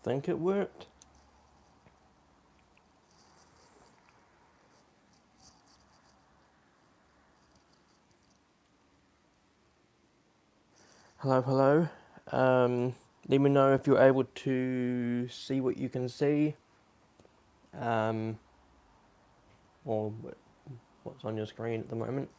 think it worked. Hello, hello. Let me know if you're able to see what you can see, um, or what's on your screen at the moment.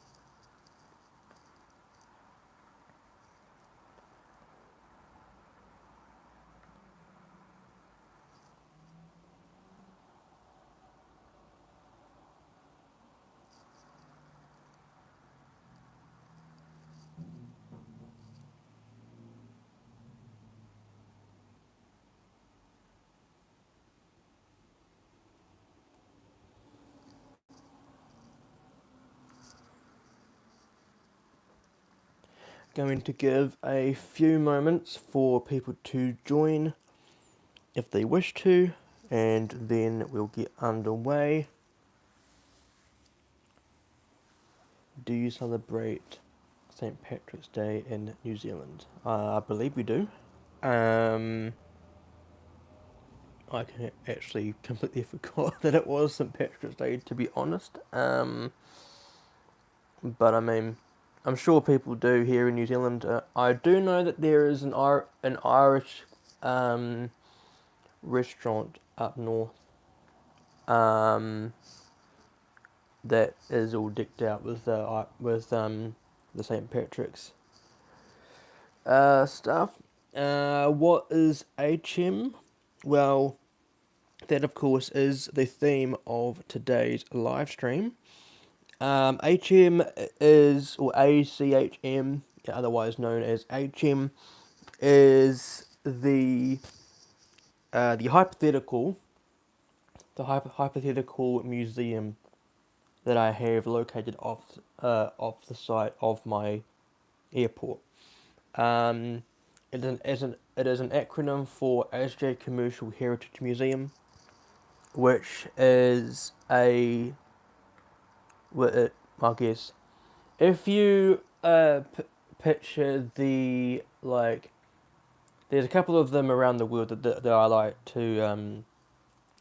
Going to give a few moments for people to join if they wish to, and then we'll get underway. Do you celebrate St. Patrick's Day in New Zealand? I believe we do. I can actually completely forgot that it was St. Patrick's Day, to be honest. But I mean, I'm sure people do here in New Zealand. I do know that there is an Irish restaurant up north um, that is all decked out with the St. Patrick's stuff. What is ACHM? Well, that of course is the theme of today's live stream. HM is, or ACHM, otherwise known as HM, is the hypothetical museum that I have located off the site of my airport. It is an acronym for ASJE Commercial Heritage Museum, which is I guess, if you picture there's a couple of them around the world that I like to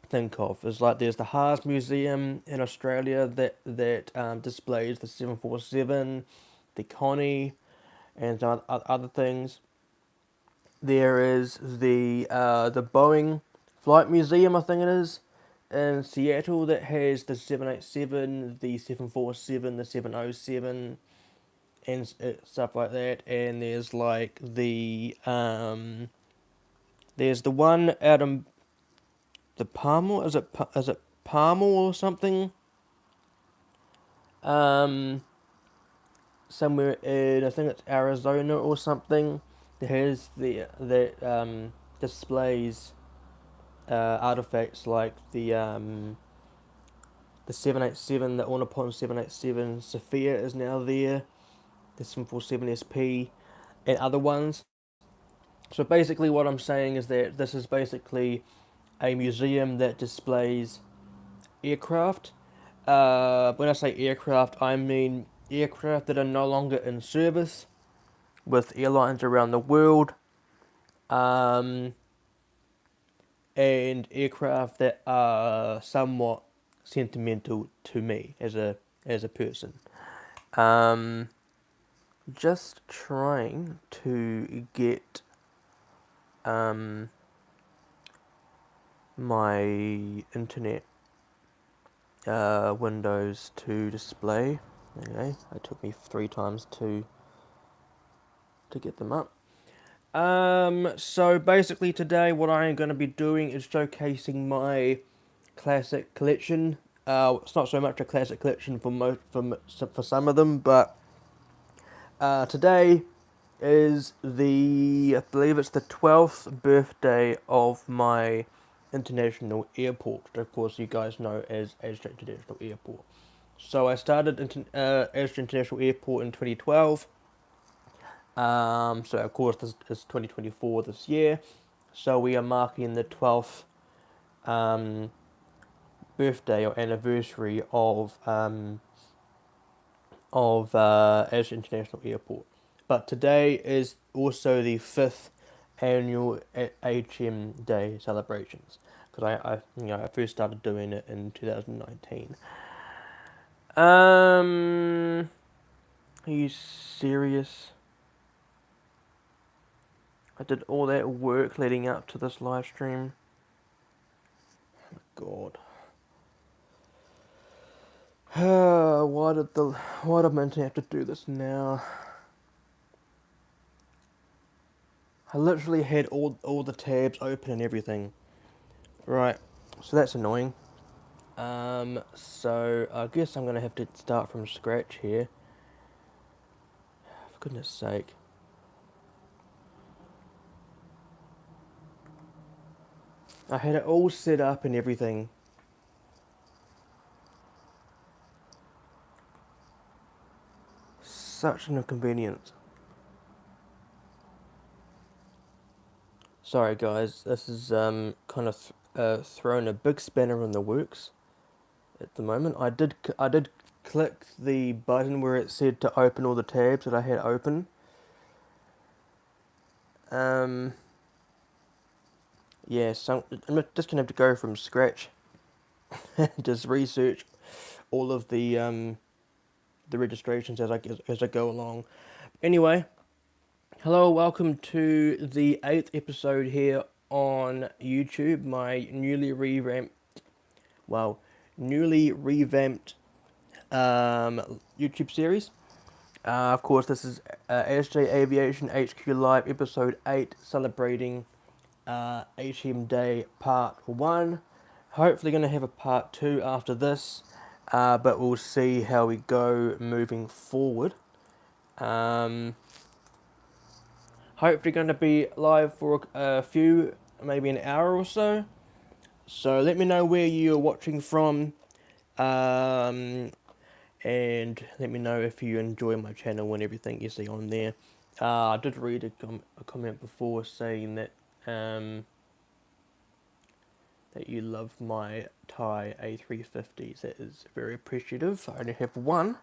think of. There's the Haas Museum in Australia that displays the 747, the Connie, and some other things. There is the Boeing Flight Museum, I think it is, in Seattle, that has the 787, the 747, the 707, and stuff like that. And there's the one out in the Palmer. Is it Palmer or something? Um, Somewhere in, I think it's Arizona or something. That has that displays artifacts like the 787, the Ornapon 787 Sophia is now there, the 747 SP, and other ones. So basically, what I'm saying is that this is basically a museum that displays aircraft. When I say aircraft, I mean aircraft that are no longer in service with airlines around the world, um, and aircraft that are somewhat sentimental to me as a person. Um, just trying to get um, my internet windows to display. Okay, it took me 3 times to get them up. So basically today what I am going to be doing is showcasing my classic collection. It's not so much a classic collection for some of them, but today is I believe it's the 12th birthday of my international airport, which of course you guys know as ASJE International Airport. So I started ASJE International Airport in 2012. So of course this is 2024 this year. So we are marking the 12th birthday or anniversary of ASJE International Airport. But today is also the 5th annual ACHM Day celebrations, because I first started doing it in 2019. Are you serious? I did all that work leading up to this live stream. God. Why did my internet have to do this now? I literally had all the tabs open and everything. Right, so that's annoying. So I guess I'm gonna have to start from scratch here. For goodness sake. I had it all set up and everything. Such an inconvenience. Sorry guys, this is kind of thrown a big spanner in the works at the moment. I did click the button where it said to open all the tabs that I had open. Yeah, so I'm just gonna have to go from scratch. Just research all of the registrations as I go along. Anyway, hello, welcome to the 8th episode here on YouTube. My newly revamped YouTube series. Of course, this is ASJE Aviation HQ Live episode 8, celebrating ACHM Day Part 1. Hopefully going to have a Part 2 after this, but we'll see how we go moving forward. Hopefully going to be live for a few, maybe an hour or so. So let me know where you're watching from, and let me know if you enjoy my channel and everything you see on there. I did read a comment before saying that that you love my Thai A350s. That is very appreciative. I only have one.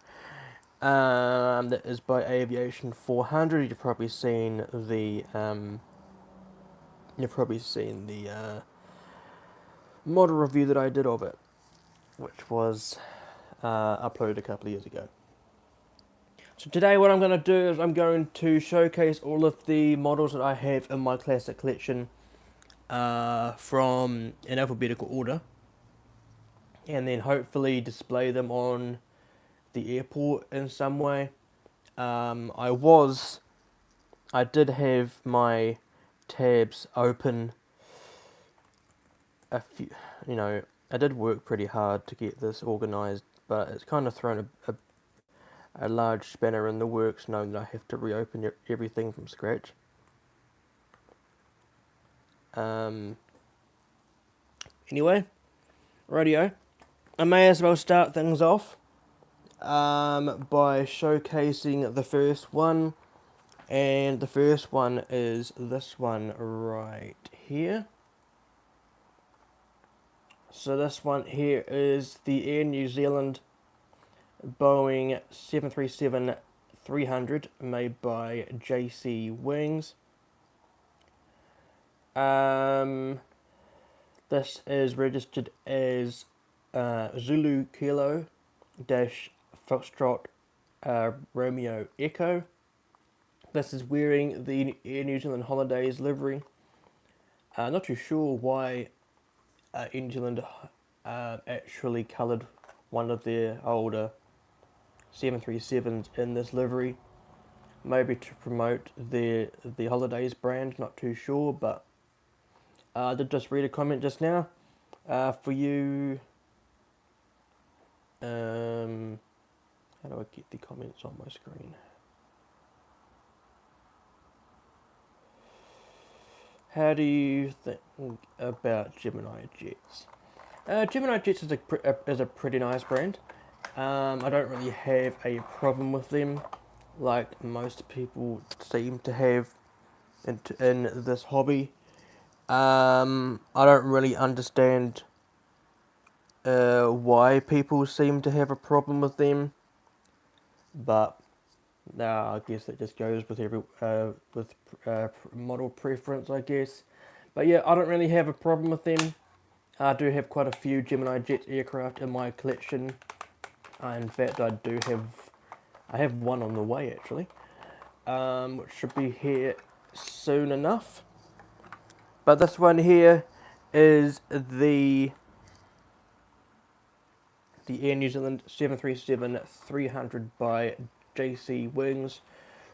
That is by Aviation 400. You've probably seen the model review that I did of it, which was uploaded a couple of years ago. So today what I'm going to do is I'm going to showcase all of the models that I have in my classic collection from an alphabetical order, and then hopefully display them on the airport in some way. I did have my tabs open a few, I did work pretty hard to get this organised, but it's kind of thrown a large spanner in the works, knowing that I have to reopen everything from scratch. Anyway, radio. I may as well start things off by showcasing the first one, and the first one is this one right here. So this one here is the Air New Zealand Boeing 737-300 made by JC Wings. This is registered as Zulu Kilo dash Foxtrot Romeo Echo. This is wearing the Air New Zealand Holidays livery. Not too sure why Air New Zealand actually coloured one of their older 737s in this livery. Maybe to promote the Holidays brand, not too sure, but I did just read a comment just now for you. How do I get the comments on my screen? How do you think about Gemini Jets? Gemini Jets is a pretty nice brand. I don't really have a problem with them, like most people seem to have in this hobby. I don't really understand why people seem to have a problem with them, but I guess that just goes with model preference, I guess. But yeah, I don't really have a problem with them. I do have quite a few Gemini Jet aircraft in my collection. In fact, I have one on the way actually, which should be here soon enough. But this one here is the Air New Zealand 737-300 by JC Wings,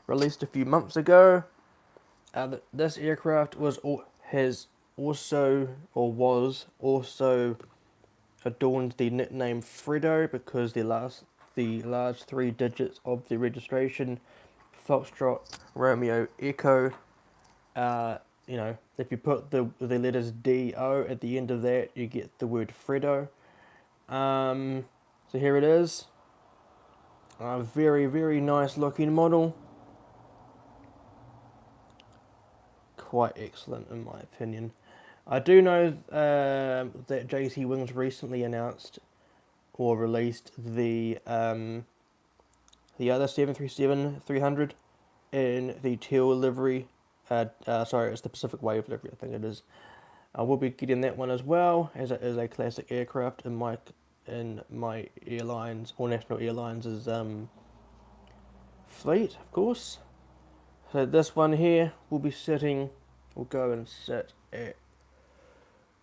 released a few months ago. This aircraft was also adorned the nickname Fredo because the last three digits of the registration, Foxtrot Romeo Echo. If you put the letters DO at the end of that, you get the word Fredo. So here it is. A very, very nice looking model. Quite excellent in my opinion. I do know that JC Wings recently announced or released the other 737-300 in the teal livery. Sorry, it's the Pacific Wave livery, I think it is. I will be getting that one as well, as it is a classic aircraft in my airlines or National Airlines' fleet, of course. So this one here will go and sit at,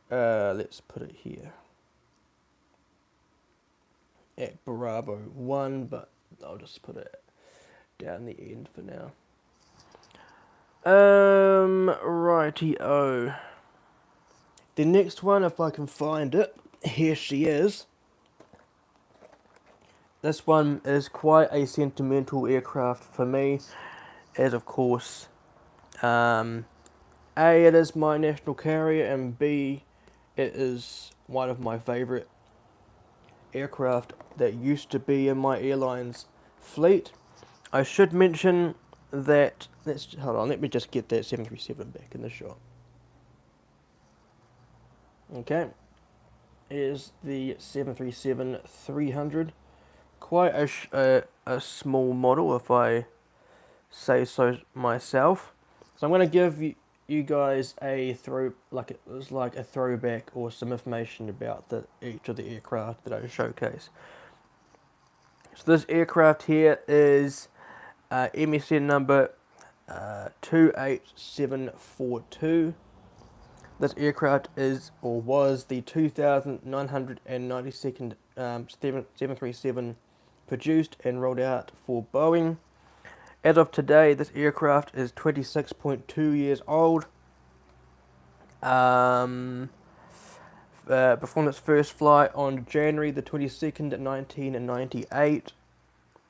let's put it here, at Bravo 1, but I'll just put it down the end for now. Righty-o. The next one, if I can find it, here she is. This one is quite a sentimental aircraft for me, as of course, A, it is my national carrier, and B, it is one of my favourite aircraft that used to be in my airline's fleet. I should mention that, hold on, let me just get that 737 back in the shot. Okay, here's the 737-300. Quite a small model, if I say so myself. So I'm going to give you guys a throwback or some information about each of the aircraft that I showcase. So this aircraft here is MSN number 28742. This aircraft was the 2,992nd 737 produced and rolled out for Boeing. As of today, this aircraft is 26.2 years old. Performed its first flight on January the 22nd, 1998.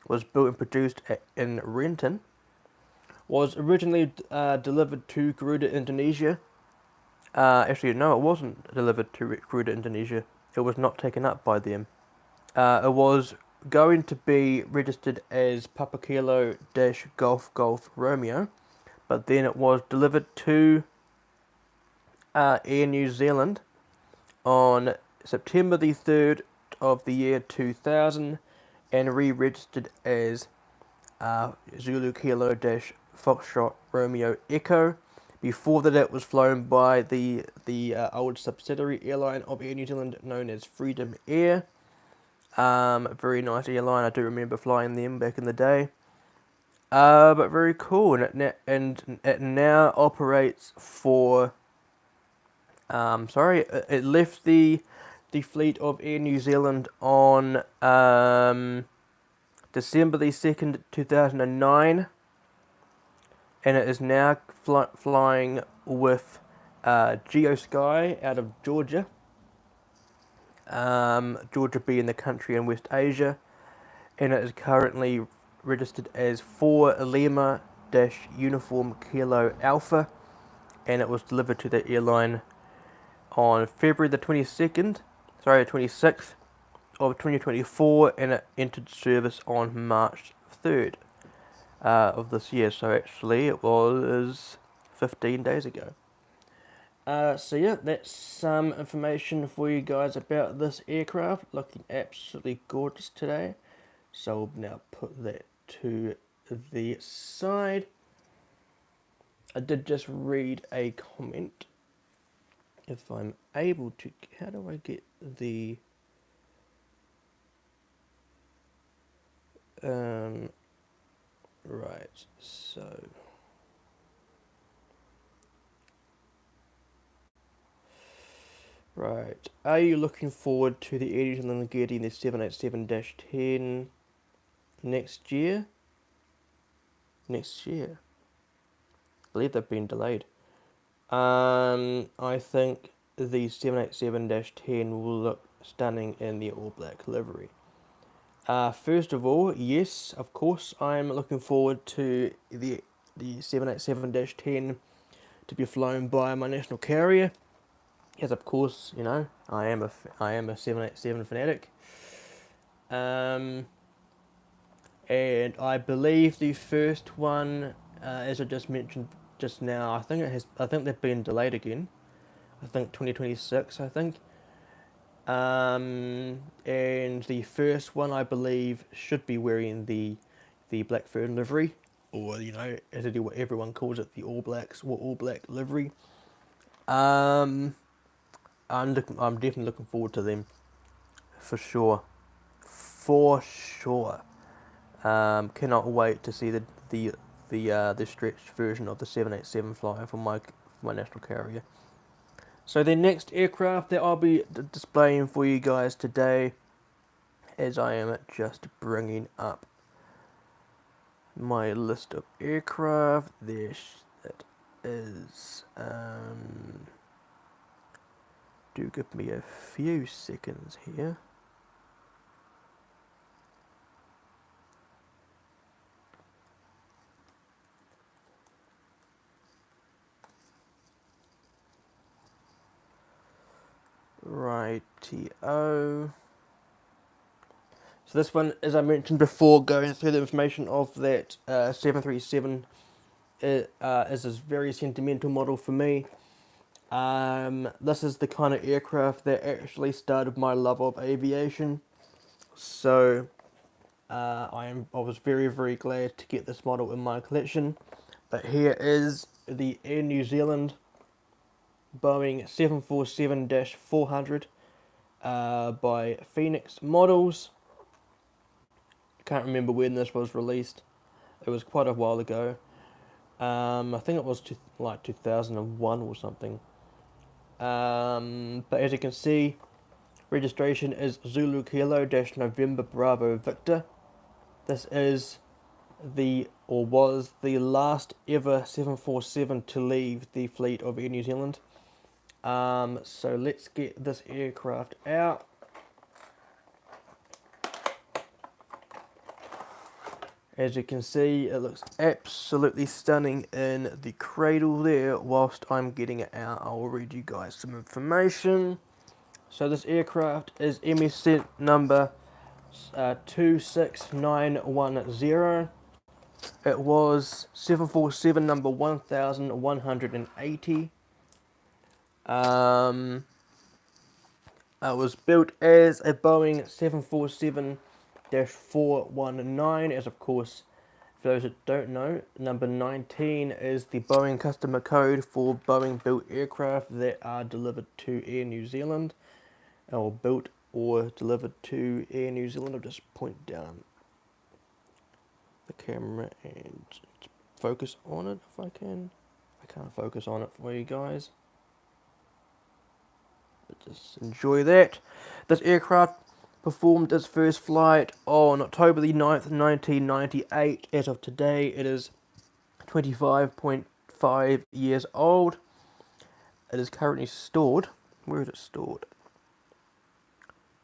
Was built and produced in Renton. Was originally delivered to Garuda, Indonesia. Actually, no, it wasn't delivered to Garuda, Indonesia. It was not taken up by them. It was going to be registered as Papa Kilo Golf Golf Romeo, but then it was delivered to Air New Zealand on September the 3rd of the year 2000 and re-registered as Zulu Kilo Foxtrot Romeo Echo. Before that, it was flown by the old subsidiary airline of Air New Zealand known as Freedom Air. Very nice airline. I do remember flying them back in the day. But very cool, and it now operates for. It left the fleet of Air New Zealand on December the 2nd, 2009, and it is now flying with GeoSky out of Georgia. Georgia being the country in West Asia, and it is currently registered as 4 Lima Uniform Kilo Alpha, and it was delivered to the airline on February the 26th of 2024, and it entered service on March 3rd of this year. So actually, it was 15 days ago. So yeah, that's some information for you guys about this aircraft. Looking absolutely gorgeous today. So I'll now put that to the side. I did just read a comment. If I'm able to, how do I get the right, so right. Are you looking forward to the Air New Zealand getting the 787-10 next year? Next year. I believe they've been delayed. I think the 787-10 will look stunning in the all black livery. First of all, yes, of course, I'm looking forward to the 787-10 to be flown by my national carrier. Yes, of course, you know, I am a 787 fanatic. And I believe the first one, as I just mentioned just now, I think they've been delayed again. I think 2026. I think. And the first one, I believe, should be wearing the Blackfern livery, or you know, as everyone calls it, the All Blacks or All Black livery. Um, I'm definitely looking forward to them, for sure, for sure. Cannot wait to see the stretched version of the 787 fly for my national carrier. So the next aircraft that I'll be displaying for you guys today, as I am just bringing up my list of aircraft. There it is. Do give me a few seconds here. Righty-o. So this one, as I mentioned before, going through the information of that 737 is a very sentimental model for me. This is the kind of aircraft that actually started my love of aviation. So I was very, very glad to get this model in my collection. But here is the Air New Zealand Boeing 747-400 by Phoenix Models. Can't remember when this was released. It was quite a while ago. I think it was like 2001 or something. But as you can see, registration is Zulu Kilo November Bravo Victor. This is was the last ever 747 to leave the fleet of Air New Zealand. So let's get this aircraft out. As you can see, it looks absolutely stunning in the cradle there. Whilst I'm getting it out, I'll read you guys some information. So this aircraft is MSC number 26910. It was 747 number 1180. It was built as a Boeing 747-419, as of course, for those that don't know, number 19 is the Boeing customer code for Boeing built aircraft that are delivered to Air New Zealand, or built or delivered to Air New Zealand. I'll just point down the camera and focus on it if I can. I can't focus on it for you guys, but just enjoy that. This aircraft performed its first flight on October the 9th, 1998. As of today, it is 25.5 years old. It is currently stored. Where is it stored?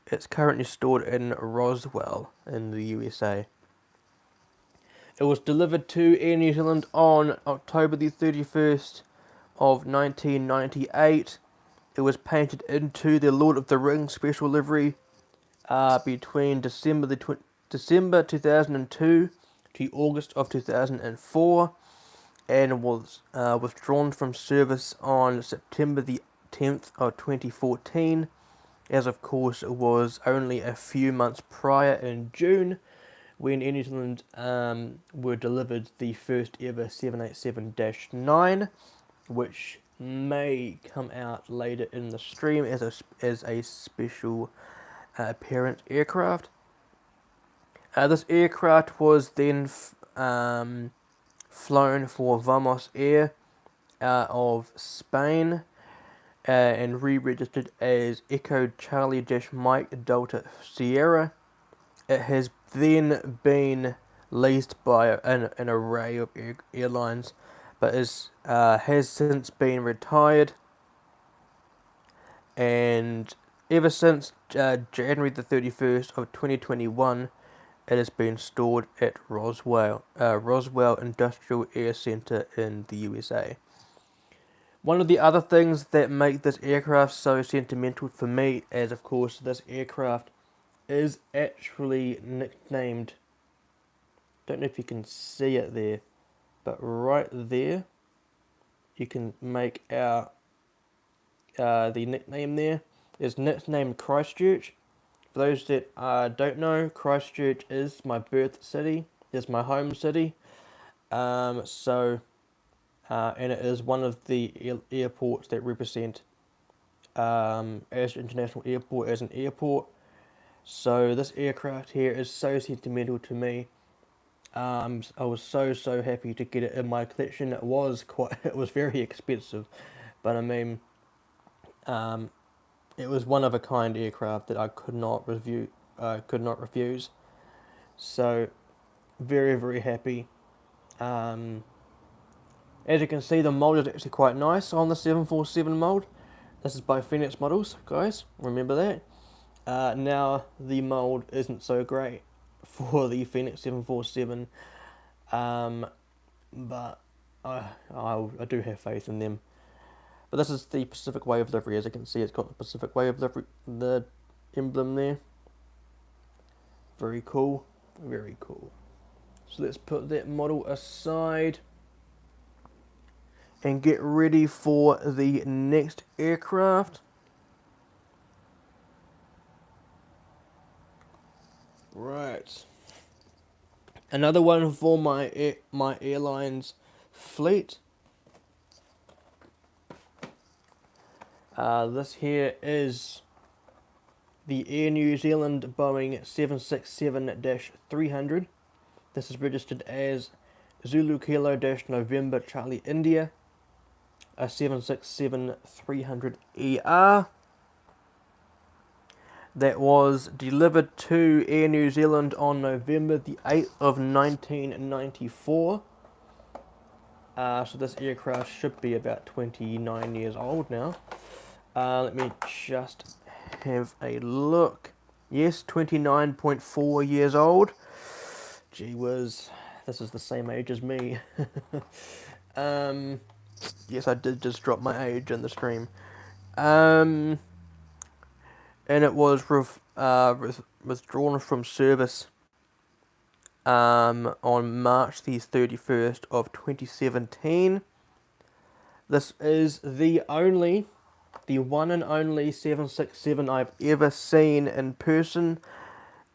It's currently stored in Roswell in the USA. It was delivered to Air New Zealand on October the 31st of 1998. It was painted into the Lord of the Rings special livery between December 2002 to August of 2004, and was withdrawn from service on September the 10th of 2014, as of course it was only a few months prior in June when Air New Zealand were delivered the first ever 787-9, which may come out later in the stream as a special parent aircraft. This aircraft was then flown for Vamos Air of Spain and re-registered as Echo Charlie Mike Delta Sierra. It has then been leased by an array of airlines, but has since been retired. And ever since January the 31st of 2021, it has been stored at Roswell Industrial Air Center in the USA. One of the other things that make this aircraft so sentimental for me is, of course, this aircraft is actually nicknamed, don't know if you can see it there, but right there you can make out the nickname there is nicknamed Christchurch. For those that don't know, Christchurch is my birth city, is my home city. And it is one of the airports that represent ASJE International Airport as an airport. So this aircraft here is so sentimental to me. I was so happy to get it in my collection. It was very expensive, but I mean, it was one of a kind aircraft that I could not refuse. So very happy. As you can see, the mold is actually quite nice on the 747 mold. This is by Phoenix Models, guys. Remember that. Now the mold isn't so great for the Phoenix 747, but I do have faith in them. But this is the Pacific Wave livery. As you can see, it's got the Pacific Wave livery, the emblem there. Very cool, very cool. So let's put that model aside and get ready for the next aircraft. Right. Another one for my airline's fleet. This here is the Air New Zealand Boeing 767-300. This is registered as Zulu Kilo November Charlie India, a 767-300ER. That was delivered to Air New Zealand on November the 8th of 1994. So this aircraft should be about 29 years old now. Let me just have a look. Yes, 29.4 years old. Gee whiz, this is the same age as me. Yes, I did just drop my age in the stream. And it was withdrawn from service on March the 31st of 2017. This is the one and only 767 I've ever seen in person.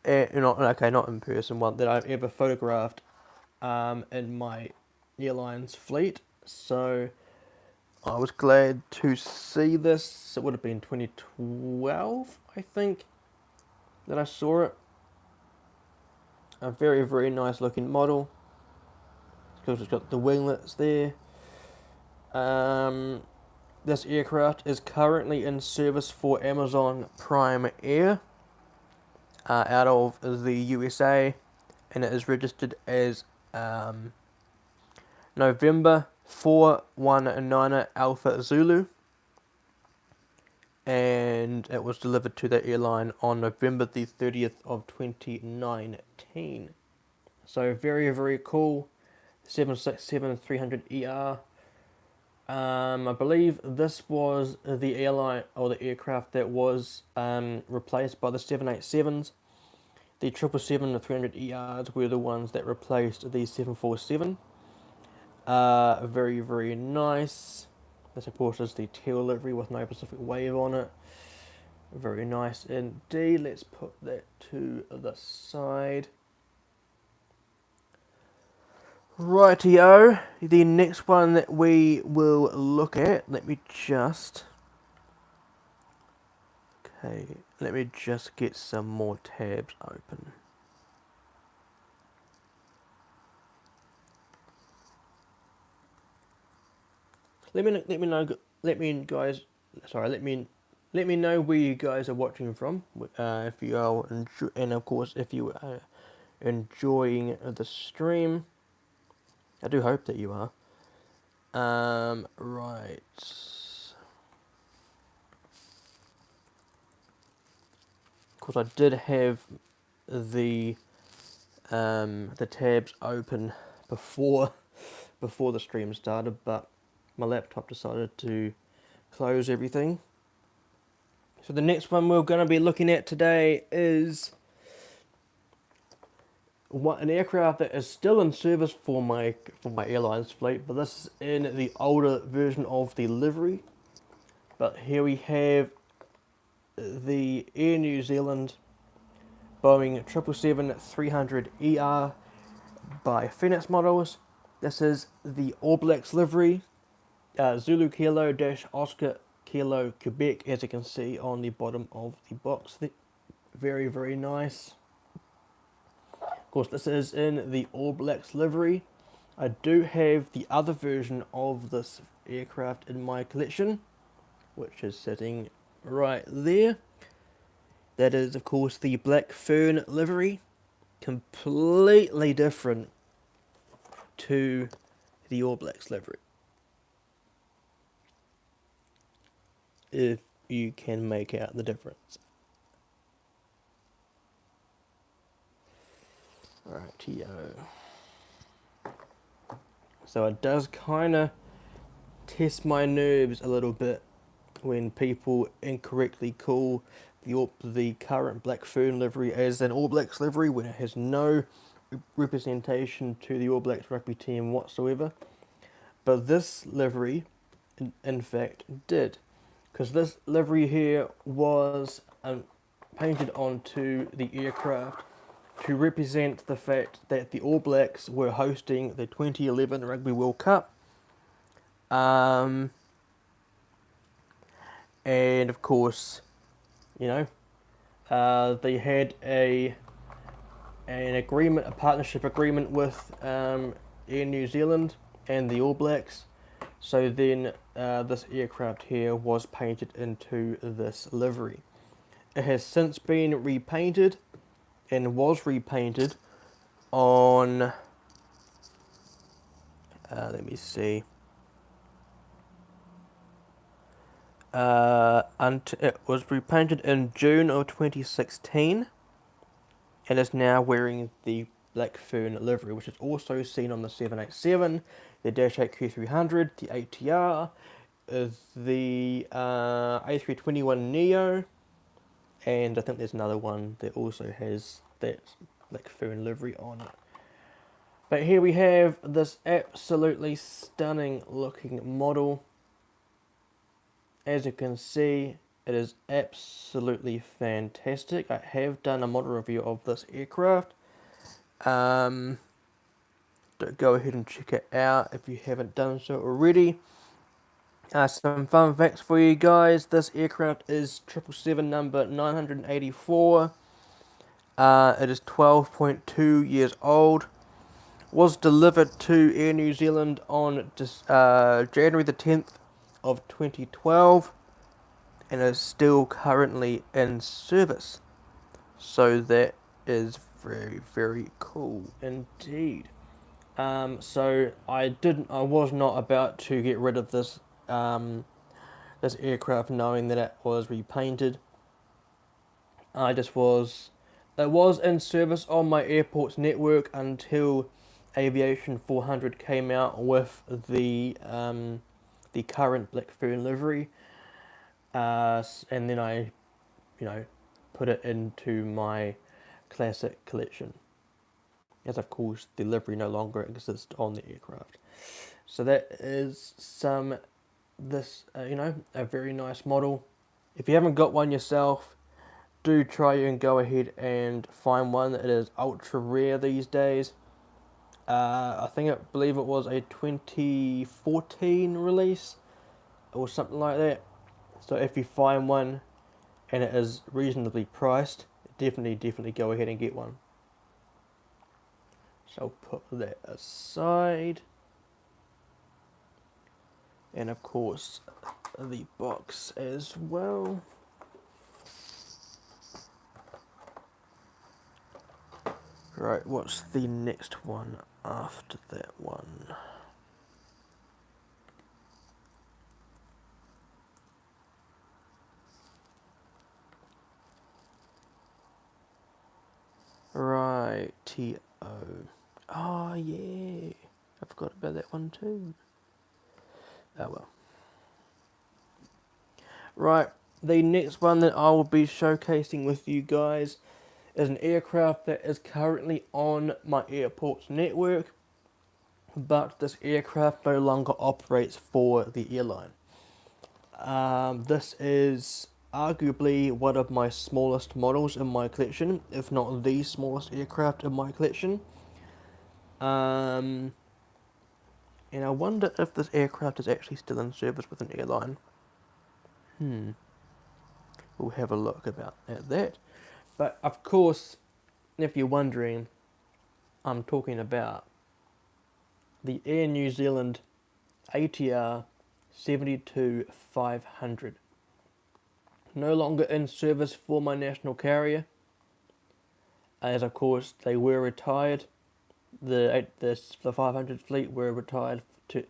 Not in person, one that I've ever photographed in my airline's fleet. So I was glad to see this. It would have been 2012, I think, that I saw it. A very nice looking model. Because it's got the winglets there. This aircraft is currently in service for Amazon Prime Air out of the USA, and it is registered as November 419 Alpha Zulu, and it was delivered to the airline on November the 30th of 2019. So very cool 767-300ER. I believe this was the airline or the aircraft that was replaced by the 787s. The 777-300ERs were the ones that replaced the 747. Very nice. This of course is the tail livery with no Pacific Wave on it. Very nice indeed. Let's put that to the side. Rightio, the next one that we will look at, let me just get some more tabs open. Let me know where you guys are watching from. If you are and of course if you are enjoying the stream, I do hope that you are. Right. Of course, I did have the tabs open before the stream started, but my laptop decided to close everything. So the next one we're going to be looking at today is an aircraft that is still in service for my airlines fleet, but this is in the older version of the livery. But here we have the Air New Zealand Boeing 777-300ER by Phoenix Models. This is the All Blacks livery, Zulu Kilo Oscar Kilo Quebec, as you can see on the bottom of the box. Very, very nice. Of course, this is in the All Blacks livery. I do have the other version of this aircraft in my collection, which is sitting right there. That is, of course, the Black Fern livery. Completely different to the All Blacks livery, if you can make out the difference. Rightio. So it does kind of test my nerves a little bit when people incorrectly call the current Black Fern livery as an All Blacks livery when it has no representation to the All Blacks rugby team whatsoever. But this livery, in fact, did. Because this livery here was painted onto the aircraft to represent the fact that the All Blacks were hosting the 2011 Rugby World Cup. And of course, you know, they had an agreement, a partnership agreement with Air New Zealand and the All Blacks. So then this aircraft here was painted into this livery. It has since been repainted and was repainted on, let me see, it was repainted in June of 2016 and is now wearing the Black Fern livery, which is also seen on the 787, the Dash 8Q300, the ATR, the A321neo, and I think there's another one that also has that Black Fern livery on it. But here we have this absolutely stunning looking model. As you can see, it is absolutely fantastic. I have done a model review of this aircraft. Go ahead and check it out if you haven't done so already. Some fun facts for you guys. This aircraft is 777 number 984. It is 12.2 years old. Was delivered to Air New Zealand on January the 10th of 2012 and is still currently in service. So that is very, very cool indeed. So I was not about to get rid of this this aircraft knowing that it was repainted. It was in service on my airport's network until Aviation 400 came out with the current Black Fern livery, and then I, put it into my classic collection, as of course the livery no longer exists on the aircraft. So that is a very nice model. If you haven't got one yourself, do try and go ahead and find one. It is ultra rare these days. I believe it was a 2014 release or something like that. So if you find one and it is reasonably priced, definitely go ahead and get one. So I'll put that aside. And of course, the box as well. Right, what's the next one after that one? Right, T.O. Oh, yeah. I forgot about that one too. Oh well. Right, the next one that I will be showcasing with you guys is an aircraft that is currently on my airport's network, but this aircraft no longer operates for the airline. This is arguably one of my smallest models in my collection, if not the smallest aircraft in my collection. And I wonder if this aircraft is actually still in service with an airline. We'll have a look at that. But of course, if you're wondering, I'm talking about the Air New Zealand ATR 72-500. No longer in service for my national carrier, as of course they were retired. The 500 fleet were retired to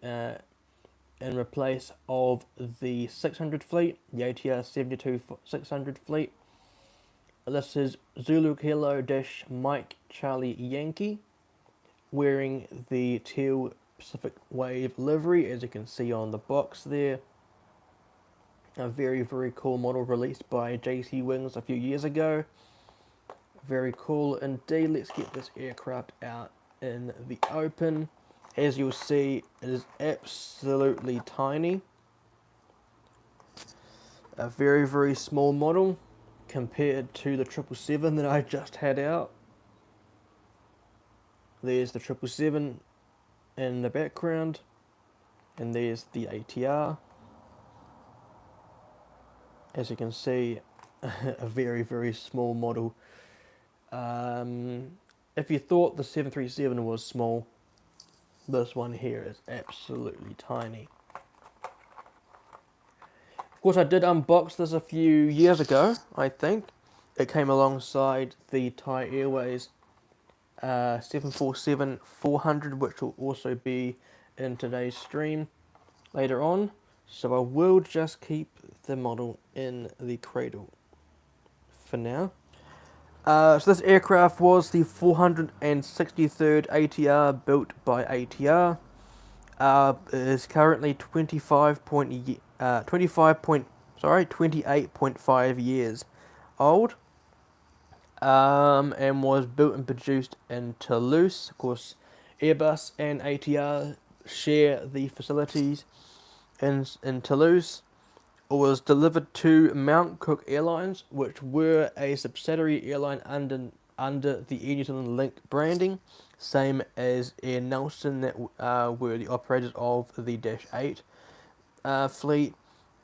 in replace of the 600 fleet, the ATR 72-600 fleet. This is Zulu Kilo Dash Mike Charlie Yankee, wearing the teal Pacific Wave livery, as you can see on the box there. A very cool model released by JC Wings a few years ago. Very cool indeed. Let's get this aircraft out in the open. As you'll see, it is absolutely tiny. A very small model compared to the 777 that I just had out. There's the 777 in the background, and there's the ATR. As you can see, a very small model. If you thought the 737 was small, this one here is absolutely tiny. Of course, I did unbox this a few years ago, I think. It came alongside the Thai Airways 747-400, which will also be in today's stream later on. So I will just keep the model in the cradle for now. So this aircraft was the 463rd ATR built by ATR. It is currently 28.5 years old. And was built and produced in Toulouse. Of course, Airbus and ATR share the facilities in Toulouse. It was delivered to Mount Cook Airlines, which were a subsidiary airline under the Air New Zealand Link branding, same as Air Nelson that were the operators of the Dash 8 fleet.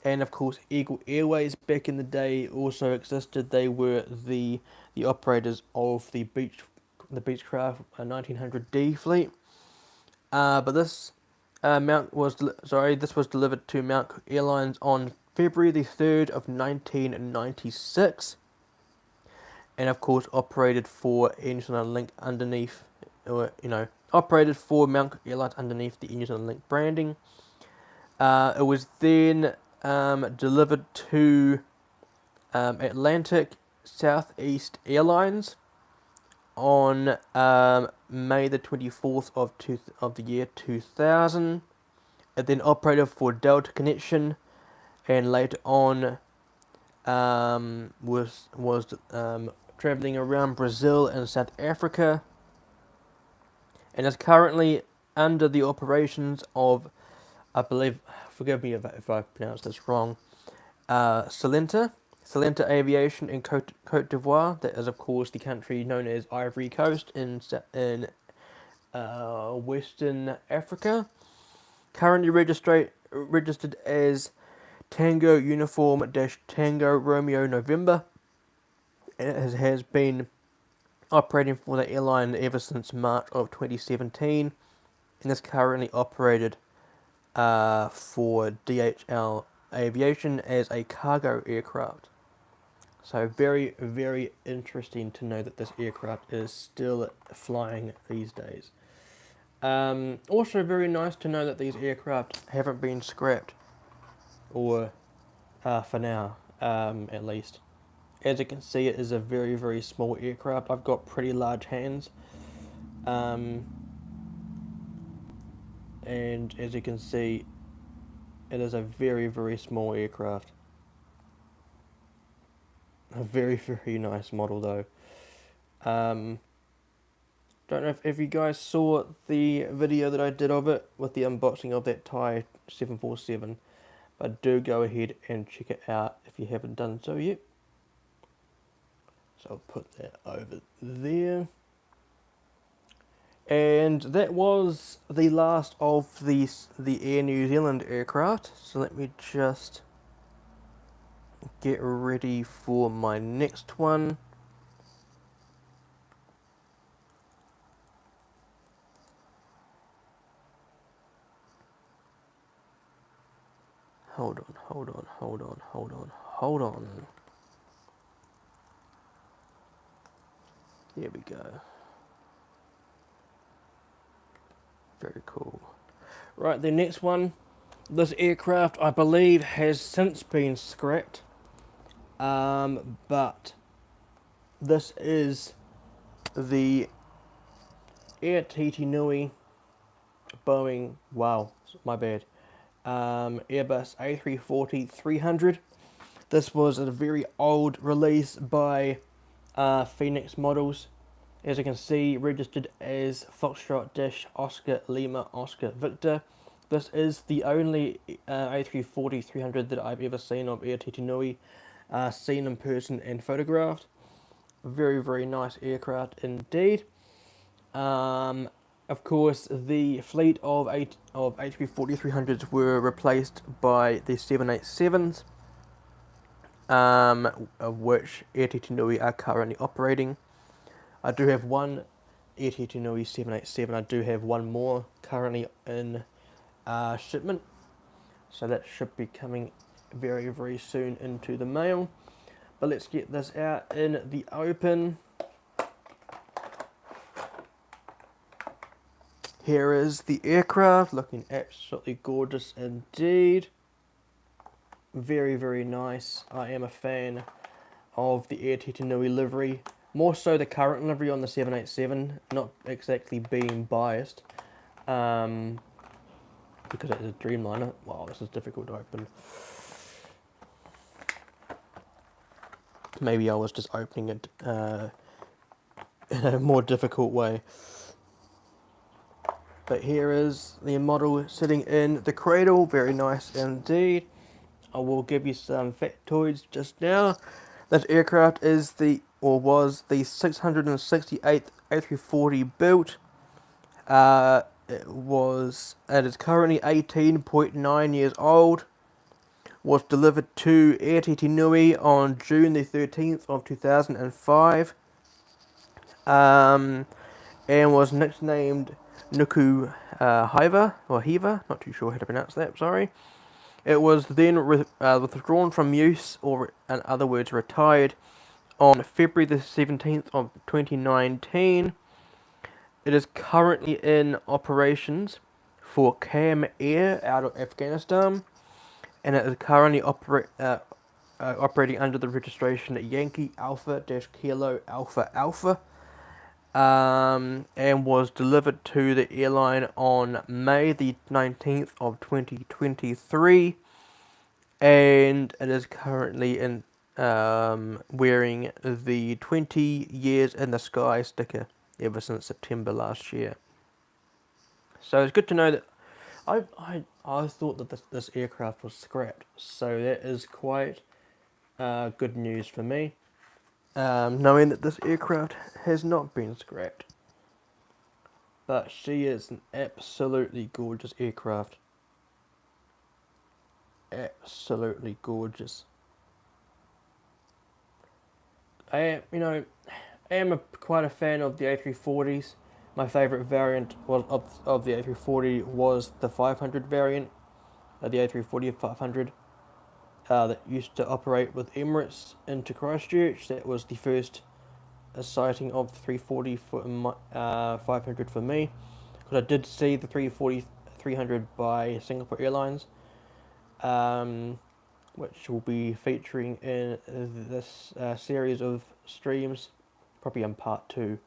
And of course, Eagle Airways back in the day also existed. They were the operators of the Beechcraft 1900D fleet. But this this was delivered to Mount Cook Airlines on February the 3rd of 1996, and of course operated for Air New Zealand Link underneath, operated for Mount Cook Airlines underneath the Air New Zealand Link branding. It was then delivered to Atlantic Southeast Airlines on May the 24th of the year 2000. It then operated for Delta Connection, and later on was traveling around Brazil and South Africa, and is currently under the operations of, I believe, forgive me if I pronounce this wrong, ASJE Aviation in Cote d'Ivoire. That is, of course, the country known as Ivory Coast in Western Africa. Currently registered as Tango Uniform Dash Tango Romeo November. And it has been operating for the airline ever since March of 2017 and is currently operated for DHL Aviation as a cargo aircraft. So very, very interesting to know that this aircraft is still flying these days. Also very nice to know that these aircraft haven't been scrapped, or for now, at least. As you can see, it is a very, very small aircraft. I've got pretty large hands. And as you can see, it is a very, very small aircraft. A very, very nice model though. Don't know if you guys saw the video that I did of it with the unboxing of that Thai 747, but do go ahead and check it out if you haven't done so yet. So I'll put that over there. And that was the last of the Air New Zealand aircraft. So let me just get ready for my next one. Hold on. There we go. Very cool. Right, the next one. This aircraft, I believe, has since been scrapped. But this is the Air Titinui Boeing, wow, my bad, Airbus A340-300. This was a very old release by Phoenix Models. As you can see, registered as Foxtrot-Oscar Lima Oscar Victor. This is the only A340-300 that I've ever seen of Air Titinui, seen in person and photographed. Very, very nice aircraft indeed. Of course, the fleet of A340-300s were replaced by the 787s, of which Air Titinui are currently operating. I do have one Air Titinui 787. I do have one more currently in shipment, so that should be coming very, very soon into the mail. But let's get this out in the open. Here is the aircraft, looking absolutely gorgeous indeed. Very, very nice. I am a fan of the Air Titinui livery. More so the current livery on the 787, not exactly being biased. Because it is a Dreamliner. Wow, this is difficult to open. Maybe I was just opening it in a more difficult way. But here is the model sitting in the cradle, very nice indeed. I will give you some factoids just now. This aircraft is was the 668th A340 built. It is currently 18.9 years old. Was delivered to Air Titinui on June the 13th of 2005. And was nicknamed Nuku Hiva, not too sure how to pronounce that, sorry. It was then withdrawn from use, or in other words, retired, on February the 17th of 2019. It is currently in operations for Cam Air out of Afghanistan, and it is currently operating under the registration Yankee Alpha-Kilo Alpha Alpha. And was delivered to the airline on May the 19th of 2023, and it is currently in wearing the 20 years in the sky sticker ever since September last year. So it's good to know that I thought that this aircraft was scrapped, so that is quite good news for me. Knowing that this aircraft has not been scrapped. but she is an absolutely gorgeous aircraft. Absolutely gorgeous. I am quite a fan of the A340s. My favourite variant of the A340 was the 500 variant, the A340 500, that used to operate with Emirates into Christchurch. That was the first sighting of the 340 for 500 for me, because I did see the 340 300 by Singapore Airlines, which will be featuring in this series of streams, probably in part 2.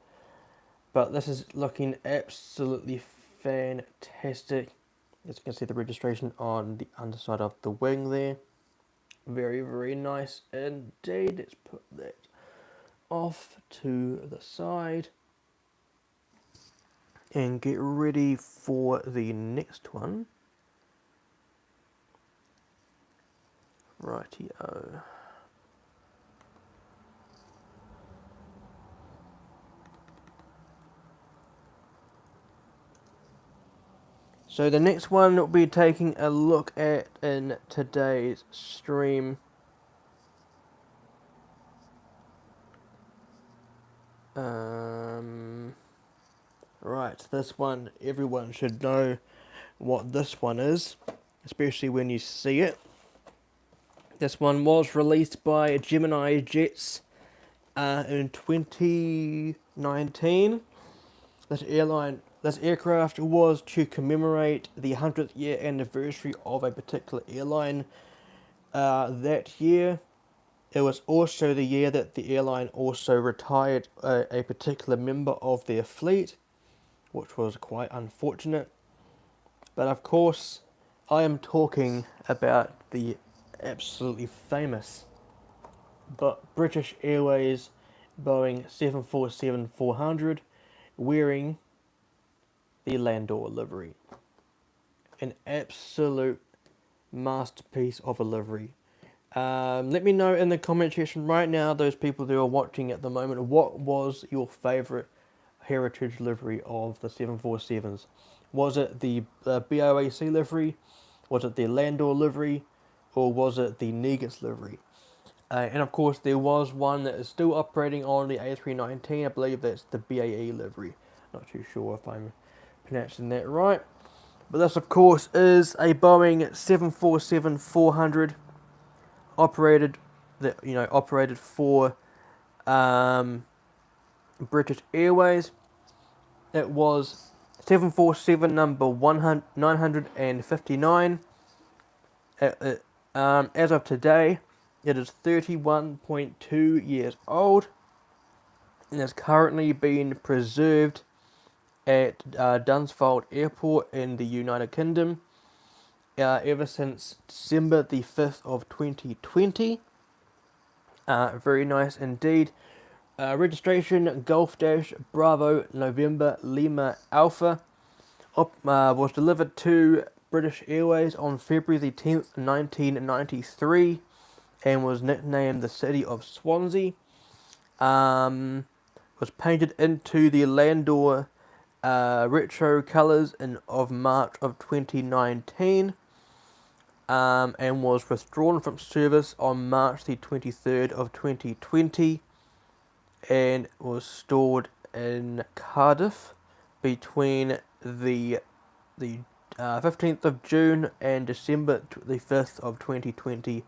But this is looking absolutely fantastic. As you can see, the registration on the underside of the wing there. Very, very nice indeed. Let's put that off to the side and get ready for the next one. Rightio. So the next one we'll be taking a look at in today's stream right, this one, everyone should know what this one is, especially when you see it. This one was released by Gemini Jets in 2019. This aircraft was to commemorate the 100th year anniversary of a particular airline that year. It was also the year that the airline also retired a particular member of their fleet, which was quite unfortunate. But of course, I am talking about the absolutely famous but British Airways Boeing 747-400 wearing the Landor livery. An absolute masterpiece of a livery. Let me know in the comment section right now, those people that are watching at the moment, what was your favourite heritage livery of the 747s? Was it the BOAC livery? Was it the Landor livery? Or was it the Negats livery? And of course, there was one that is still operating on the A319. I believe that's the BAE livery. Not too sure if I'm pronouncing that right. But this, of course, is a Boeing 747-400 operated for British Airways. It was 747 number 959. As of today, it is 31.2 years old and is currently being preserved at Dunsfold Airport in the United Kingdom ever since December the 5th of 2020. Very nice indeed. Registration Golf Dash Bravo November Lima Alpha was delivered to British Airways on February the 10th, 1993, and was nicknamed the City of Swansea. Was painted into the Landor retro colours of March of 2019, and was withdrawn from service on March the 23rd of 2020, and was stored in Cardiff between the 15th of June and December the 5th of 2020,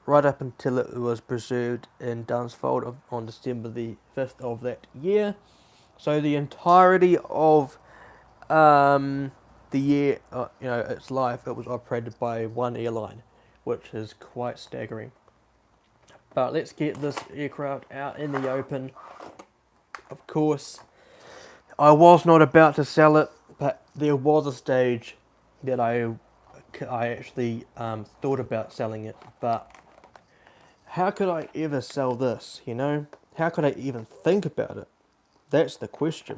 right up until it was preserved in Dunsfold on December the 5th of that year. So the entirety of the year, its life, it was operated by one airline, which is quite staggering. But let's get this aircraft out in the open. Of course, I was not about to sell it, but there was a stage that I actually thought about selling it. But how could I ever sell this, How could I even think about it? That's the question.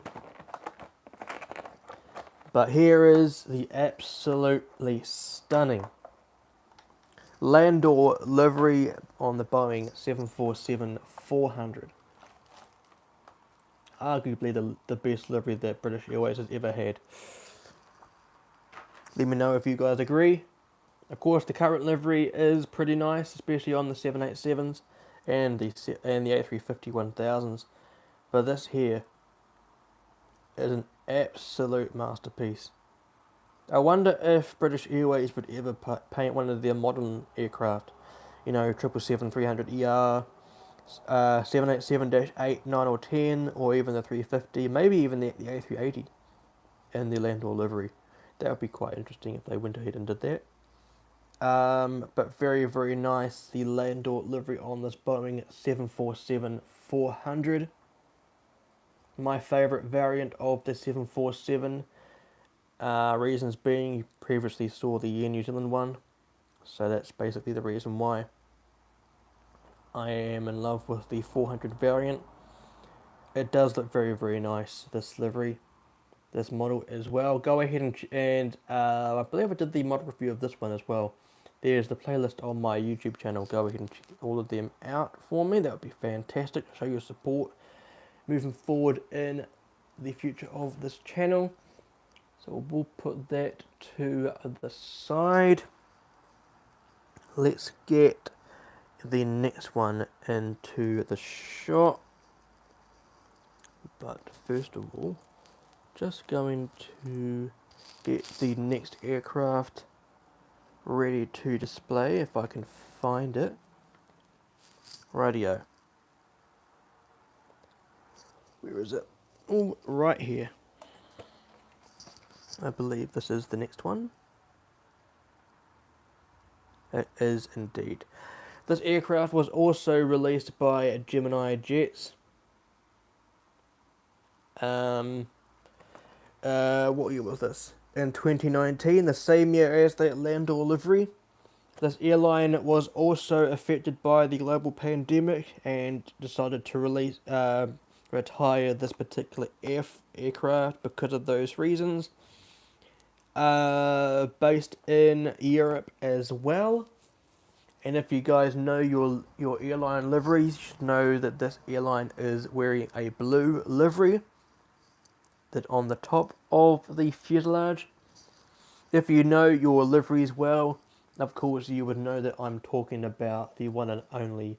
But here is the absolutely stunning Landor livery on the Boeing 747-400. arguably the best livery that British Airways has ever had. Let me know if you guys agree. Of course, the current livery is pretty nice, especially on the 787s and the A350-1000s. But this here is an absolute masterpiece. I wonder if British Airways would ever paint one of their modern aircraft. You know, 777-300ER, 787-8, 9 or 10, or even the 350, maybe even the A380 in the Landor livery. That would be quite interesting if they went ahead and did that. But very, very nice, the Landor livery on this Boeing 747-400. My favourite variant of the 747. Reasons being, you previously saw the Air New Zealand one, so that's basically the reason why I am in love with the 400 variant. It does look very, very nice, this livery, this model as well. Go ahead and I believe I did the model review of this one as well. There's the playlist on my YouTube channel. Go ahead and check all of them out for me. That would be fantastic. Show your support moving forward in the future of this channel. So we'll put that to the side. Let's get the next one into the shot. But first of all, just going to get the next aircraft ready to display if I can find it. Radio. Where is it? Oh, right here. I believe this is the next one. It is indeed. This aircraft was also released by Gemini Jets. What year was this? In 2019, the same year as the Landor livery. This airline was also affected by the global pandemic and decided to retire this particular aircraft because of those reasons. Based in Europe as well. And if you guys know your airline liveries, you should know that this airline is wearing a blue livery that on the top of the fuselage. If you know your liveries well, of course you would know that I'm talking about the one and only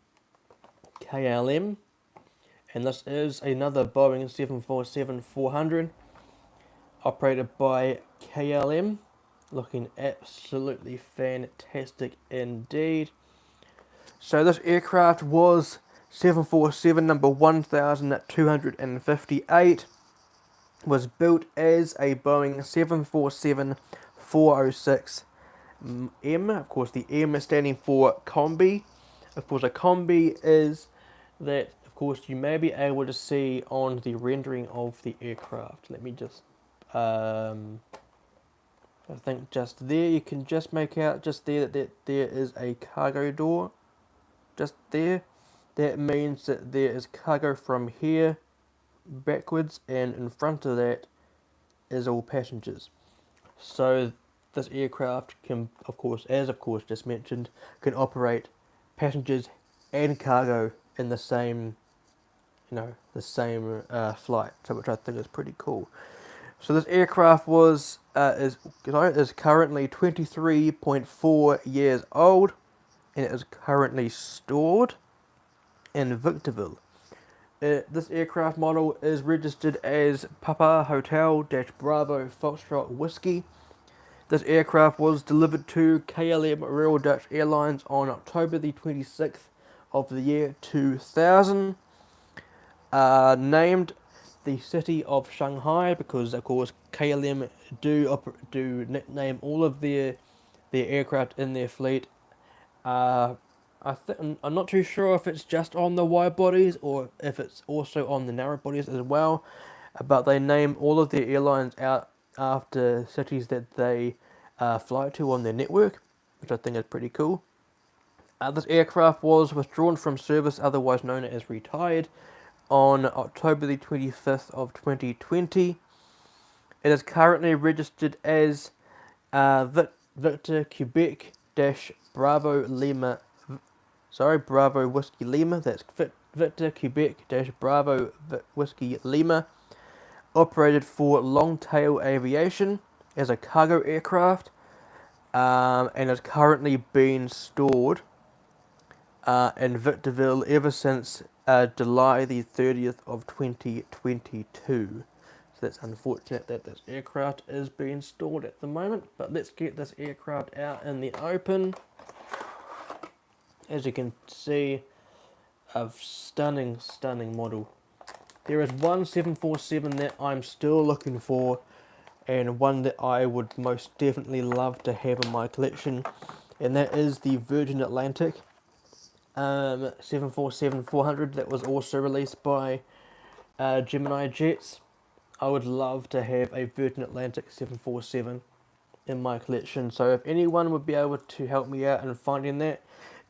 KLM. And this is another Boeing 747-400 operated by KLM. Looking absolutely fantastic indeed. So this aircraft was 747 number 1258. Was built as a Boeing 747-406M. Of course, the M is standing for combi. Of course, a combi is that, of course, you may be able to see on the rendering of the aircraft. Let me just, I think just there, you can just make out just there that there is a cargo door. Just there. That means that there is cargo from here backwards, and in front of that is all passengers. So this aircraft can, of course just mentioned, can operate passengers and cargo in the same, flight. So which I think is pretty cool. So this aircraft is currently 23.4 years old, and it is currently stored in Victorville. This aircraft model is registered as Papa Hotel Bravo Foxtrot Whiskey. This aircraft was delivered to KLM Royal Dutch Airlines on October the 26th of the year 2000. Named the city of Shanghai because, of course, KLM do nickname all of their aircraft in their fleet. I'm not too sure if it's just on the wide bodies or if it's also on the narrow bodies as well, but they name all of their airlines out after cities that they fly to on their network, which I think is pretty cool. This aircraft was withdrawn from service, otherwise known as retired, on October the 25th of 2020. It is currently registered as Victor Quebec Bravo Lima. Bravo Whiskey Lima. That's Victor Quebec Bravo Whiskey Lima, operated for Longtail Aviation as a cargo aircraft, and is currently being stored in Victorville ever since July the 30th of 2022. So that's unfortunate that this aircraft is being stored at the moment, but let's get this aircraft out in the open. As you can see, a stunning model. There is one 747 that I'm still looking for, and one that I would most definitely love to have in my collection, and that is the Virgin Atlantic 747-400 that was also released by Gemini Jets. I would love to have a Virgin Atlantic 747 in my collection, so if anyone would be able to help me out in finding that,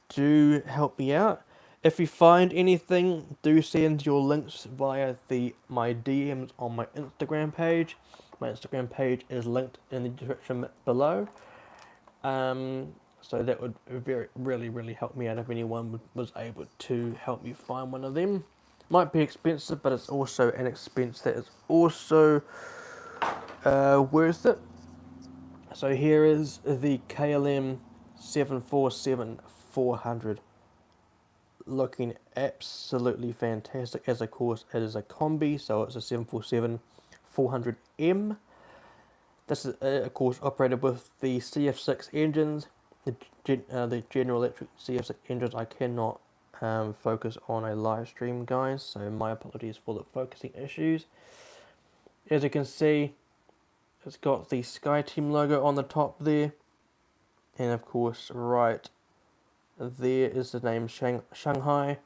do help me out. If you find anything, do send your links via my DMs on my Instagram page. My Instagram page is linked in the description below. So that would really help me out if anyone was able to help me find one of them. Might be expensive, but it's also an expense that is also worth it. So here is the KLM 747-400. Looking absolutely fantastic. As of course it is a combi, so it's a 747-400M. This is of course operated with the CF6 engines, the General Electric CF6 engines. I cannot focus on a live stream, guys, so my apologies for the focusing issues. As you can see, it's got the SkyTeam logo on the top there, and of course right there is the name Shanghai,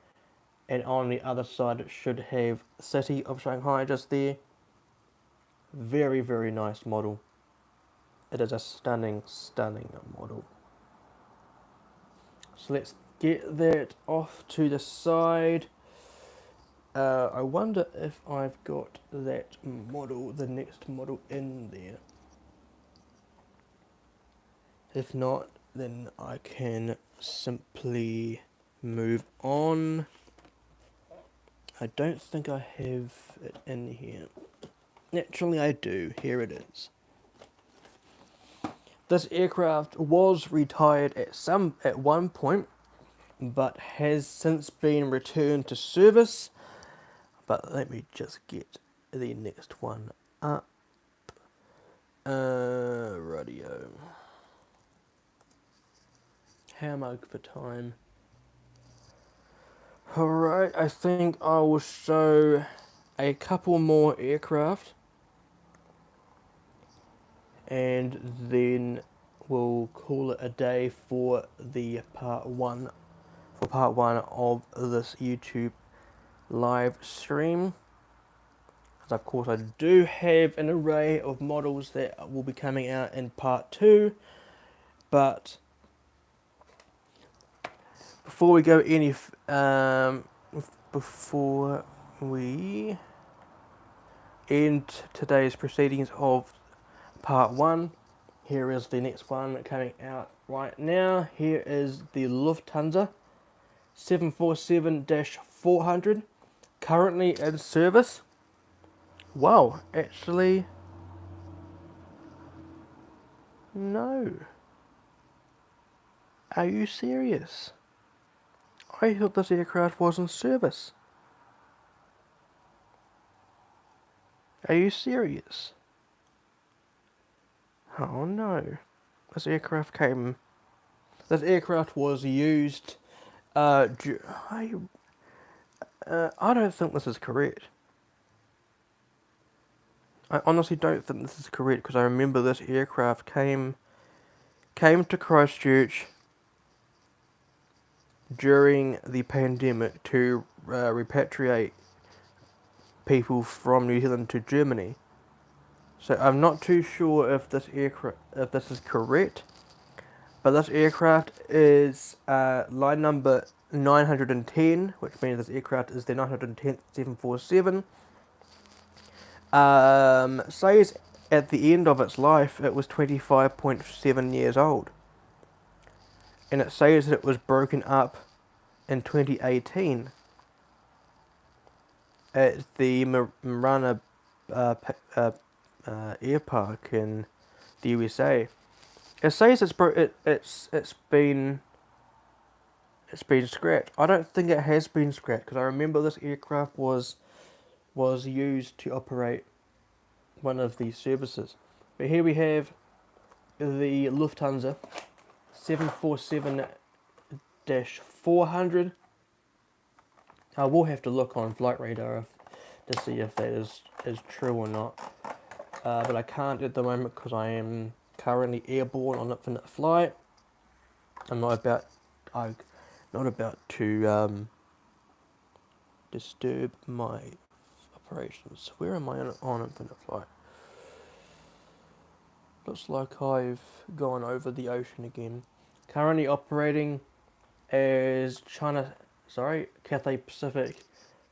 and on the other side it should have City of Shanghai just there. Very nice model. It is a stunning model. So let's get that off to the side. I wonder if I've got that model, the next model, in there. If not, then I can simply move on. I don't think I have it in here. Naturally I do. Here it is. This aircraft was retired at one point, but has since been returned to service. But let me just get the next one up. Radio. How am I for time? Alright, I think I will show a couple more aircraft, and then we'll call it a day for the part one of this YouTube live stream. Because of course I do have an array of models that will be coming out in part 2, but before we go any before we end today's proceedings of part 1, here is the next one coming out right now. Here is the Lufthansa 747-400, currently in service. Wow, actually, no. Are you serious? I thought this aircraft was in service. Are you serious? Oh no. This aircraft was used, I don't think this is correct. I honestly don't think this is correct, because I remember this aircraft came to Christchurch during the pandemic to repatriate people from New Zealand to Germany. So I'm not too sure if this is correct, but this aircraft is line number 910, which means this aircraft is the 910th 747. Says at the end of its life it was 25.7 years old, and it says that it was broken up in 2018. at the Marana Air Park in the USA. It says it's been scrapped. I don't think it has been scrapped because I remember this aircraft was used to operate one of these services. But here we have the Lufthansa 747-400. I will have to look on Flight Radar to see if that is true or not. But I can't at the moment because I am currently airborne on infinite flight. I'm not about to disturb my operations. Where am I on infinite flight? Looks like I've gone over the ocean again. Currently operating as Cathay Pacific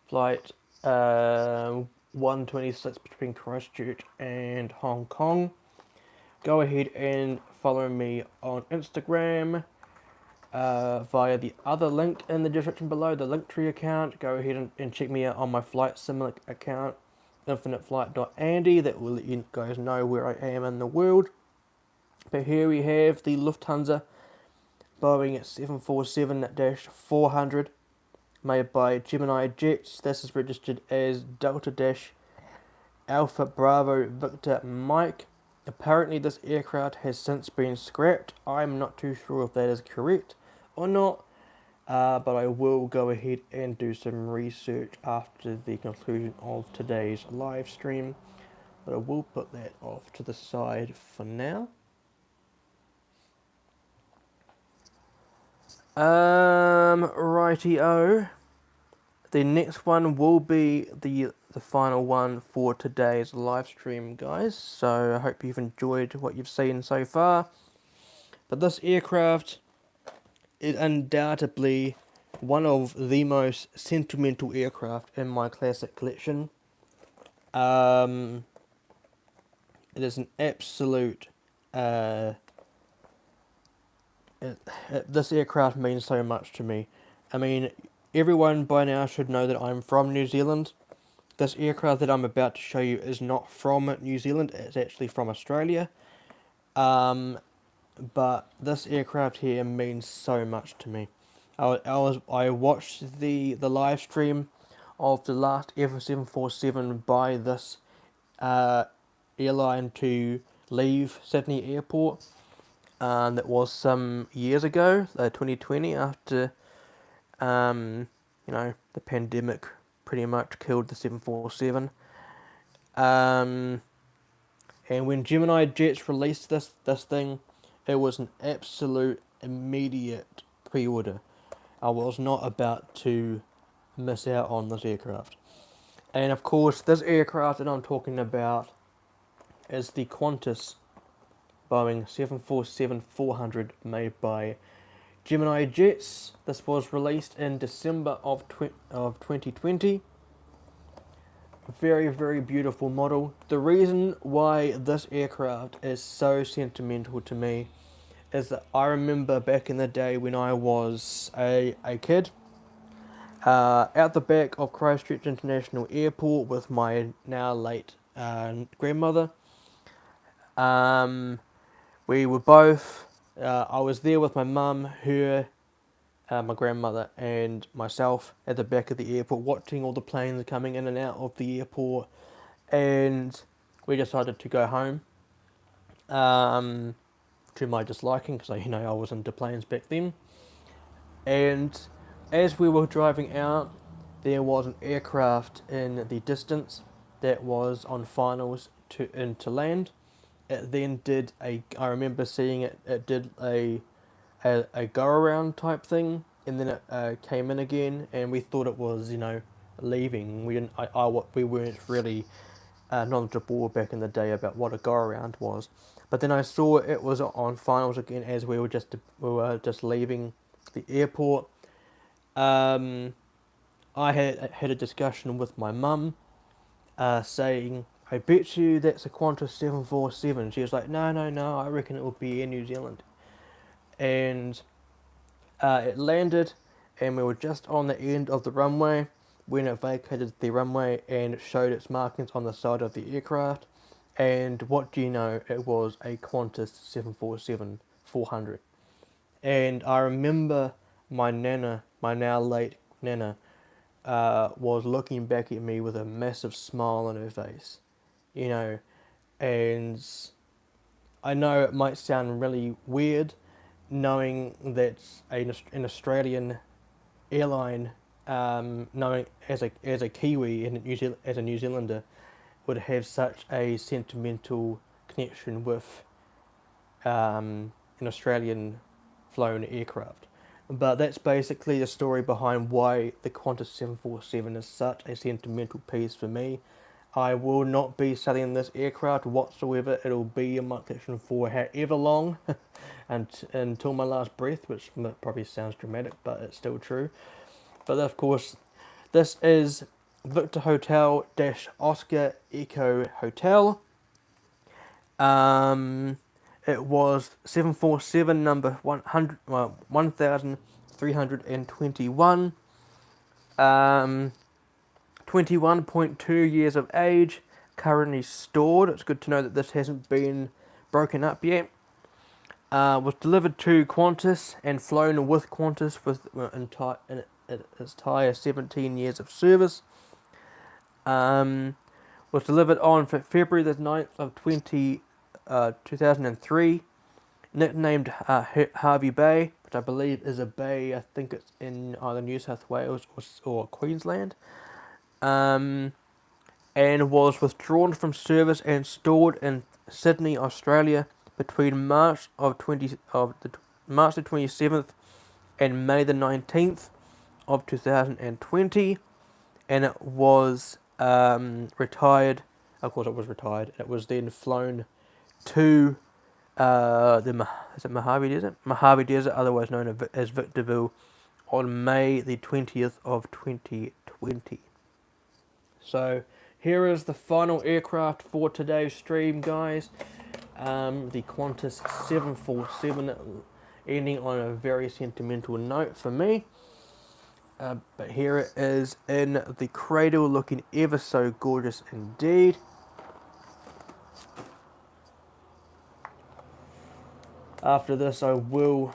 flight 126 between Christchurch and Hong Kong. Go ahead and follow me on Instagram via the other link in the description below, the Linktree account. Go ahead and check me out on my flight sim account, infiniteflight.andy. That will let you guys know where I am in the world. But here we have the Lufthansa Boeing 747-400 made by Gemini Jets. This is registered as Delta Alpha Bravo Victor Mike. Apparently this aircraft has since been scrapped. I'm not too sure if that is correct or not, but I will go ahead and do some research after the conclusion of today's live stream. But I will put that off to the side for now. Righty-o. The next one will be the final one for today's live stream, guys. So I hope you've enjoyed what you've seen so far. But this aircraft is undoubtedly one of the most sentimental aircraft in my classic collection. It is an absolute... this aircraft means so much to me. I mean, everyone by now should know that I'm from New Zealand. This aircraft that I'm about to show you is not from New Zealand, it's actually from Australia. But this aircraft here means so much to me. I watched the live stream of the last ever 747 by this airline to leave Sydney Airport. That was some years ago, 2020, after the pandemic pretty much killed the 747. And when Gemini Jets released this thing, it was an absolute immediate pre-order. I was not about to miss out on this aircraft. And of course, this aircraft that I'm talking about is the Qantas Boeing 747-400 made by Gemini Jets. This was released in December of 2020. Very, very beautiful model. The reason why this aircraft is so sentimental to me is that I remember back in the day when I was a kid, out the back of Christchurch International Airport with my now late grandmother. We were both, I was there with my mum, her, my grandmother and myself at the back of the airport watching all the planes coming in and out of the airport, and we decided to go home, to my disliking because I was into planes back then. And as we were driving out, there was an aircraft in the distance that was on finals into land. It then did I remember seeing it did a go around type thing, and then it came in again, and we thought it was leaving. We didn't we weren't really knowledgeable back in the day about what a go around was, but then I saw it was on finals again as we were just leaving the airport. I had a discussion with my mum, saying, I bet you that's a Qantas 747. She was like, no, I reckon it will be in New Zealand. And it landed, and we were just on the end of the runway. when it vacated the runway and showed its markings on the side of the aircraft. And what do you know? It was a Qantas 747-400. And I remember my nana, my now late nana, was looking back at me with a massive smile on her face, you know, and I know it might sound really weird knowing that an Australian airline, knowing as a Kiwi and as a New Zealander, would have such a sentimental connection with an Australian flown aircraft. But that's basically the story behind why the Qantas 747 is such a sentimental piece for me. I will not be selling this aircraft whatsoever. It'll be in my collection for however long, until my last breath, which probably sounds dramatic, but it's still true. But of course, this is Victor Hotel dash Oscar Echo Hotel. It was 747 number 1321. 21.2 years of age, currently stored. It's good to know that this hasn't been broken up yet. Was delivered to Qantas and flown with Qantas with its entire 17 years of service. Was delivered on February the 9th of 2003. Nicknamed Harvey Bay, which I believe is a bay, I think it's in either New South Wales or Queensland. And was withdrawn from service and stored in Sydney, Australia between March the 27th and May the 19th of 2020, and it was retired. Of course, it was retired. It was then flown to is it Mojave Desert? Mojave Desert, otherwise known as Victorville, on May the 20th of 2020. So here is the final aircraft for today's stream, guys. The Qantas 747, ending on a very sentimental note for me. But here it is in the cradle, looking ever so gorgeous indeed. After this, I will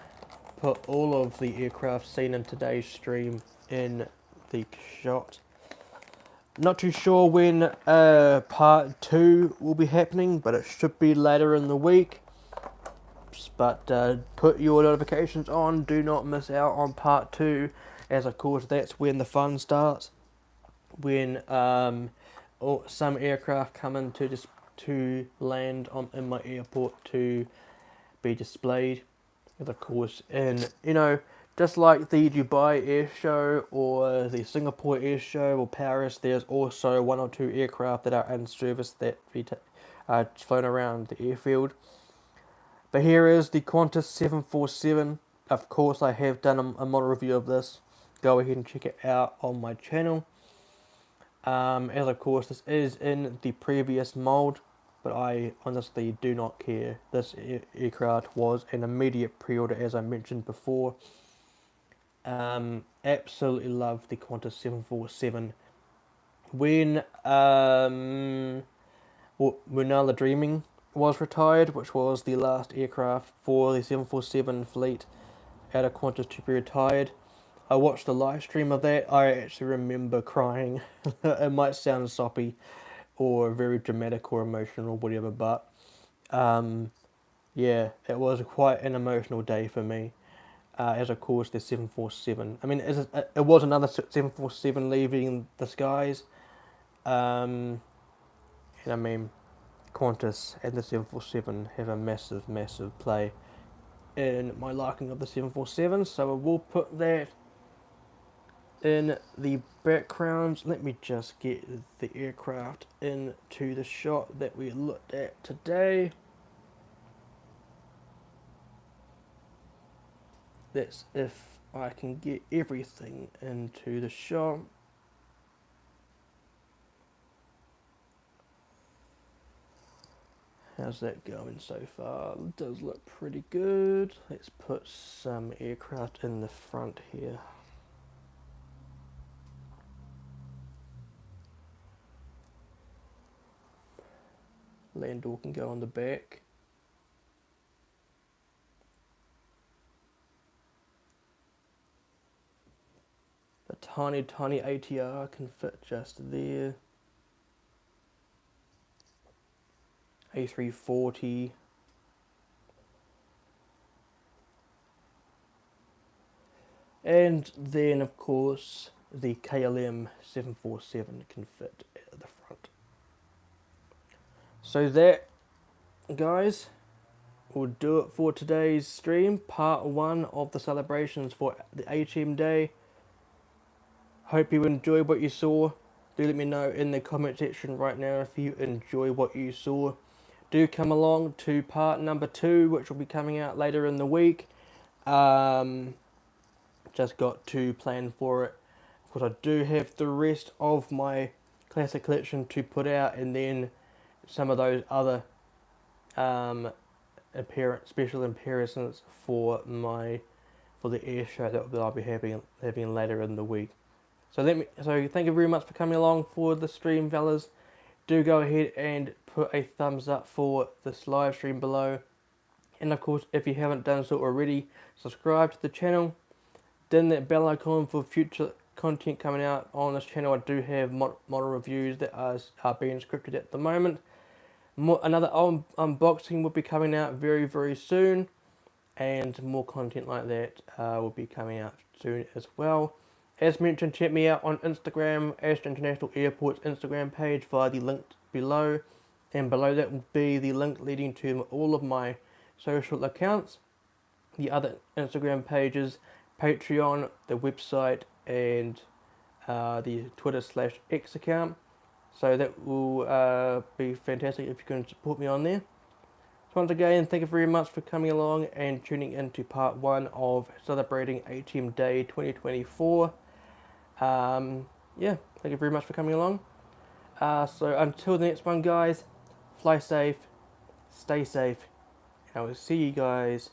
put all of the aircraft seen in today's stream in the shot. Not too sure when part 2 will be happening, but it should be later in the week. But put your notifications on, do not miss out on part 2, as of course that's when the fun starts. When some aircraft come in to land in my airport to be displayed. And of course, just like the Dubai Air Show or the Singapore Air Show or Paris, there's also 1 or 2 aircraft that are in service that are flown around the airfield. But here is the Qantas 747. Of course, I have done a model review of this. Go ahead and check it out on my channel. As of course, this is in the previous mold, but I honestly do not care. This aircraft was an immediate pre-order, as I mentioned before. Absolutely love the Qantas 747. When Renala Dreaming was retired, which was the last aircraft for the 747 fleet out of Qantas to be retired, I watched the live stream of that. I actually remember crying. It might sound soppy or very dramatic or emotional or whatever, but yeah, it was quite an emotional day for me. As of course the 747. I mean, it was another 747 leaving the skies. And I mean, Qantas and the 747 have a massive, massive play in my liking of the 747. So I will put that in the background. Let me just get the aircraft into the shot that we looked at today. That's if I can get everything into the shot. How's that going so far? It does look pretty good. Let's put some aircraft in the front here. Land door can go on the back. The tiny ATR can fit just there. A340. And then of course the KLM 747 can fit at the front. So that, guys, will do it for today's stream, part 1 of the celebrations for the ACHM Day. Hope you enjoyed what you saw. Do let me know in the comment section right now if you enjoy what you saw. Do come along to part number 2, which will be coming out later in the week. Just got to plan for it. Of course, I do have the rest of my classic collection to put out, and then some of those other special appearances for the air show that I'll be having later in the week. So thank you very much for coming along for the stream, fellas. Do go ahead and put a thumbs up for this live stream below, and of course, if you haven't done so already, subscribe to the channel. Then that bell icon for future content coming out on this channel. I do have model reviews that are being scripted at the moment. Another unboxing will be coming out very soon, and more content like that will be coming out soon as well. As mentioned, check me out on Instagram, ASJE International Airport's Instagram page via the link below, and below that will be the link leading to all of my social accounts, the other Instagram pages, Patreon, the website, and the Twitter/X account. So that will be fantastic if you can support me on there. So once again, thank you very much for coming along and tuning into part 1 of celebrating ACHM Day 2024. Yeah, thank you very much for coming along. So until the next one, guys, fly safe, stay safe, and I will see you guys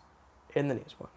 in the next one.